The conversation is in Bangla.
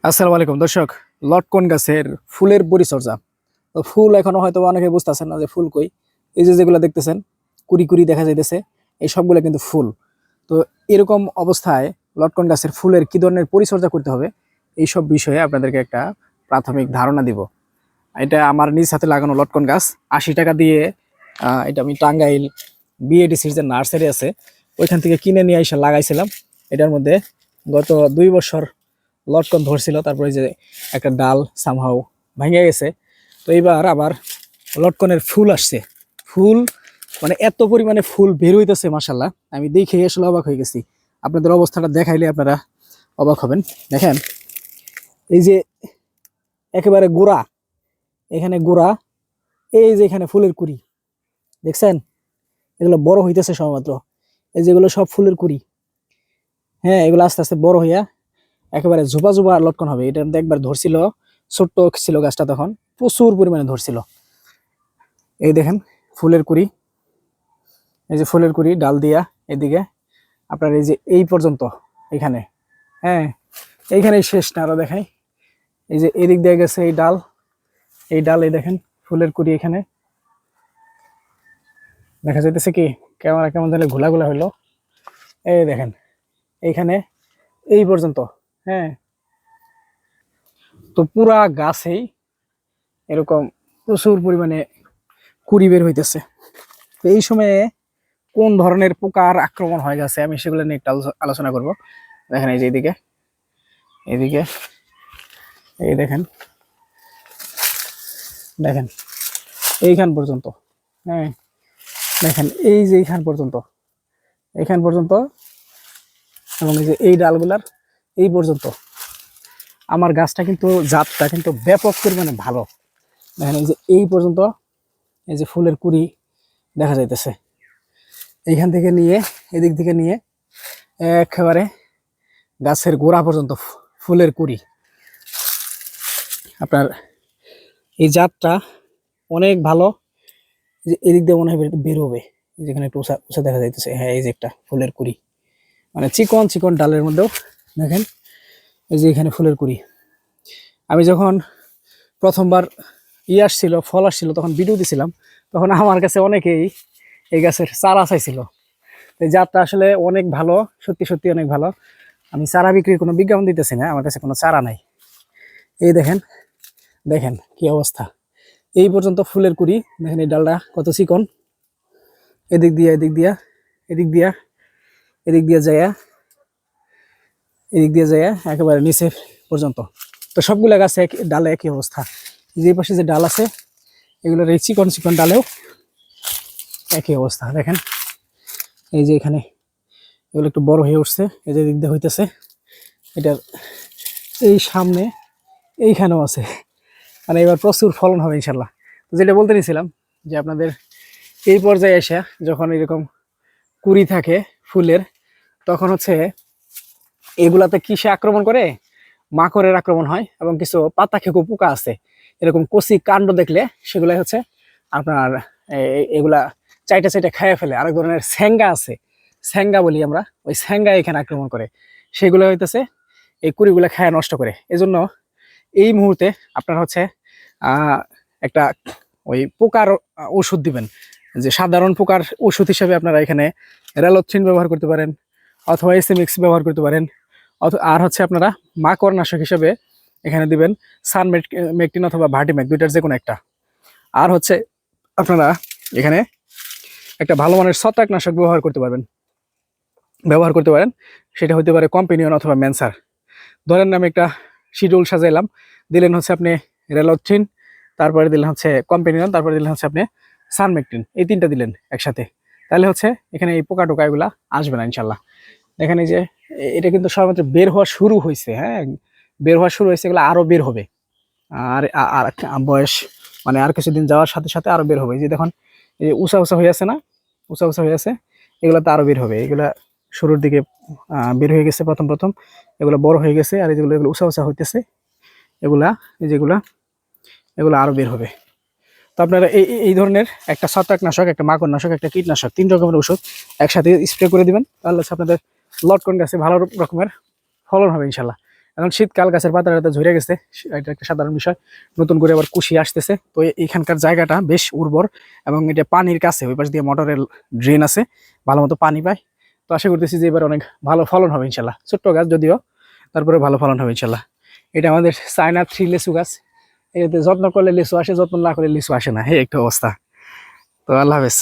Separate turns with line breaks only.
আসসালামু আলাইকুম দর্শক। লটকন গাছের ফুলের পরিচর্যা। তো ফুল এখনো হয়তো অনেকে বুঝতেছেন না যে ফুল কই। এই যে যেগুলো দেখতেছেন কুড়ি কুড়ি দেখা যাইতেছে, এই সবগুলো কিন্তু ফুল। তো এরকম অবস্থায় লটকন গাছের ফুলের কি ধরনের পরিচর্যা করতে হবে এই সব বিষয়ে আপনাদেরকে একটা প্রাথমিক ধারণা দিব। এটা আমার নিজ হাতে লাগানো লটকন গাছ, 80 টাকা দিয়ে। এটা আমি টাঙ্গাইল বিএডিসির যে নার্সারি আছে ওইখান থেকে কিনে নিয়ে এসে লাগাইছিলাম। এটার মধ্যে গত 2 বছর লটকন ধরছিল, তারপরে যে একটা ডাল সামহাও ভেঙে গেছে। তো এইবার আবার লটকনের ফুল আসছে। ফুল মানে এত পরিমাণে ফুল বের হইতেছে মাশাল্লাহ, আমি দেখে আসলে অবাক হয়ে গেছি। আপনাদের অবস্থাটা দেখাইলে আপনারা অবাক হবেন। দেখেন এই যে একেবারে গোড়া, এখানে গোড়া, এই যে এখানে ফুলের কুড়ি দেখছেন, এগুলো বড় হইতেছে সবেমাত্র। এই যেগুলো সব ফুলের কুড়ি, হ্যাঁ এগুলো আস্তে আস্তে বড় হইয়া একেবারে ঝোপা ঝোপা লটকন হবে। এটা মধ্যে একবার ধরছিল, ছোট্ট ছিল গাছটা, তখন প্রচুর পরিমাণে ধরছিল। এই দেখেন ফুলের কুড়ি, এই যে ফুলের কুড়ি ডাল দিয়া এদিকে আপনার এই যে এই পর্যন্ত এখানে, হ্যাঁ এইখানে শেষ না, আরো দেখাই। এই যে এদিক দিয়ে গেছে এই ডাল, এই ডাল, এই দেখেন ফুলের কুড়ি এখানে দেখা যাইতেছে কি, ক্যামেরা কেমন জানি ঘোলা ঘোলা হইলো। এই দেখেন এইখানে এই পর্যন্ত, হ্যাঁ। তো পুরা গাছেই এরকম প্রচুর পরিমাণে কুড়ি বের হইতেছে। তো এই সময়ে কোন ধরনের পোকার আক্রমণ হয়ে গেছে আমি সেগুলো নিয়ে একটু আলোচনা করব। দেখেন এই যে এইদিকে, এইদিকে এই দেখেন, দেখেন এইখান পর্যন্ত, হ্যাঁ দেখেন এই যে এইখান পর্যন্ত, এইখান পর্যন্ত, এবং এই যে এই ডালগুলার এই পর্যন্ত। আমার গাছটা কিন্তু জাতটা কিন্তু ব্যাপক পরিমাণে ভালো। দেখেন এই যে এই পর্যন্ত, এই যে ফুলের কুড়ি দেখা যাইতেছে, এইখান থেকে নিয়ে এদিক থেকে নিয়ে একেবারে গাছের গোড়া পর্যন্ত ফুলের কুড়ি। আপনার এই জাতটা অনেক ভালো। যে এদিক দিয়ে মনে হয় বের হবে, যেখানে একটু উঁচা উঁচা দেখা যাইতেছে, হ্যাঁ এই যে একটা ফুলের কুড়ি, মানে চিকন চিকন ডালের মধ্যেও দেখেন এই যে এখানে ফুলের কুড়ি। আমি যখন প্রথমবার আসছিল, ফল আসছিল, তখন ভিডিও দিছিলাম, তখন আমার কাছে অনেকেই এই গাছের চারা চাইছিল। এই জাতটা আসলে অনেক ভালো, সত্যি সত্যি অনেক ভালো। আমি চারা বিক্রির কোনো বিজ্ঞাপন দিতেছি না, আমার কাছে কোনো চারা নাই। এই দেখেন, দেখেন কি অবস্থা, এই পর্যন্ত ফুলের কুড়ি। দেখেন এই ডালটা কত চিকন, এদিক দিয়া এদিক দিয়া এদিক দিয়া এদিক দিয়া যাইয়া এদিক দিয়ে যাইয়া একেবারে নিচে পর্যন্ত। তো সবগুলা গাছে ডালে একই অবস্থা। যে পাশে যে ডাল আছে এগুলোর এই চিকন চিকন ডালেও একই অবস্থা। দেখেন এই যে এখানে এগুলো একটু বড় হয়ে উঠছে, এই যে দিক দিয়ে হইতেছে, এটার এই সামনে এইখানেও আছে। মানে এবার প্রচুর ফলন হবে ইনশাল্লাহ। তো যেটা বলতে নিয়েছিলাম যে আপনাদের এই পর্যায়ে এসে যখন এরকম কুড়ি থাকে ফুলের, তখন হচ্ছে এগুলাতে কিসে আক্রমণ করে, মাকড়ের আক্রমণ হয়, এবং কিছু পাতা খেকো পোকা আছে, এরকম কচি কাণ্ড দেখলে সেগুলাই হচ্ছে আপনার এগুলা চাইটা চাইটা খাইয়ে ফেলে। আরেক ধরনের স্যাঙ্গা আছে, স্যাঙ্গা বলি আমরা, ওই স্যাঙ্গা এখানে আক্রমণ করে, সেগুলো হইতেছে এই কুড়িগুলা খায় নষ্ট করে। এজন্য এই মুহূর্তে আপনার হচ্ছে একটা ওই পোকার ওষুধ দিবেন। যে সাধারণ পোকার ওষুধ হিসেবে আপনারা এখানে রেলোথ্রিন ব্যবহার করতে পারেন, অথবা এসএমএক্স ব্যবহার করতে পারেন, আর হচ্ছে আপনারা মাকড় নাশক হিসেবে এখানে দিবেন সানমেকটিন অথবা ভার্টিম্যাক, দুইটার যে কোনো একটা। আর হচ্ছে আপনারা এখানে একটা ভালো মানের ছত্রাকনাশক ব্যবহার করতে পারেন। সেটা হতে পারে কম্পেনিয়ন অথবা ম্যানসার। ধরেন আমি একটা শিডিউল সাজাইলাম, দিলেন হচ্ছে আপনি রেলোথ্রিন, তারপরে দিলেন হচ্ছে কম্পেনিয়ন, তারপরে দিলেন হচ্ছে আপনি সানমেকটিন, এই তিনটা দিলেন একসাথে, তাহলে হচ্ছে এখানে এই পোকা টোকা এগুলা আসবে না ইনশাল্লাহ। দেখেন এই যে এটা কিন্তু সবেমাত্র বের হওয়া শুরু হয়েছে, হ্যাঁ বের হওয়া শুরু হয়েছে, এগুলো আরো বের হবে। আর আর বয়স মানে আর কিছুদিন যাওয়ার সাথে সাথে আরো বের হবে। এই যে দেখুন এই উঁচা উঁচা হয়ে আছে না, উঁচা উঁচা হয়ে আছে, এগুলো তো আরো বের হবে। এগুলা শুরুর দিকে বের হয়ে গেছে প্রথম প্রথম, এগুলো বড় হয়ে গেছে, আর যেগুলো এগুলো উঁচা উঁচা হইতেছে এগুলা, এই যেগুলা এগুলো আরো বের হবে। তো আপনারা এই ধরনের একটা ছত্রাকনাশক, একটা মাকড়নাশক, একটা কীটনাশক, 3 রকমের ওষুধ একসাথে স্প্রে করে দিবেন, তাহলে আপনাদের লটকন গাছে ভালো রকমের ফলন হবে ইনশাল্লাহ। এখন শীতকাল, গাছের পাতা টাতা ঝরে গেছে, এটা একটা সাধারণ বিষয়। নতুন করে আবার কুশি আসতেছে। তো এখানকার জায়গাটা বেশ উর্বর এবং এটা পানির কাছে, ওই পাশ দিয়ে মোটরের ড্রেন আছে, ভালো মতো পানি পায়। তো আশা করতেছি যে এবার অনেক ভালো ফলন হবে ইনশাল্লাহ। ছোট্ট গাছ যদিও, তারপরে ভালো ফলন হবে ইনশাল্লাহ। এটা আমাদের চায়না 3 লেচু গাছ। এটাতে যত্ন করলে লিচু আসে, যত্ন না করলে লিচু আসে না, হে একটা অবস্থা। তো আল্লাহ হাফেজ।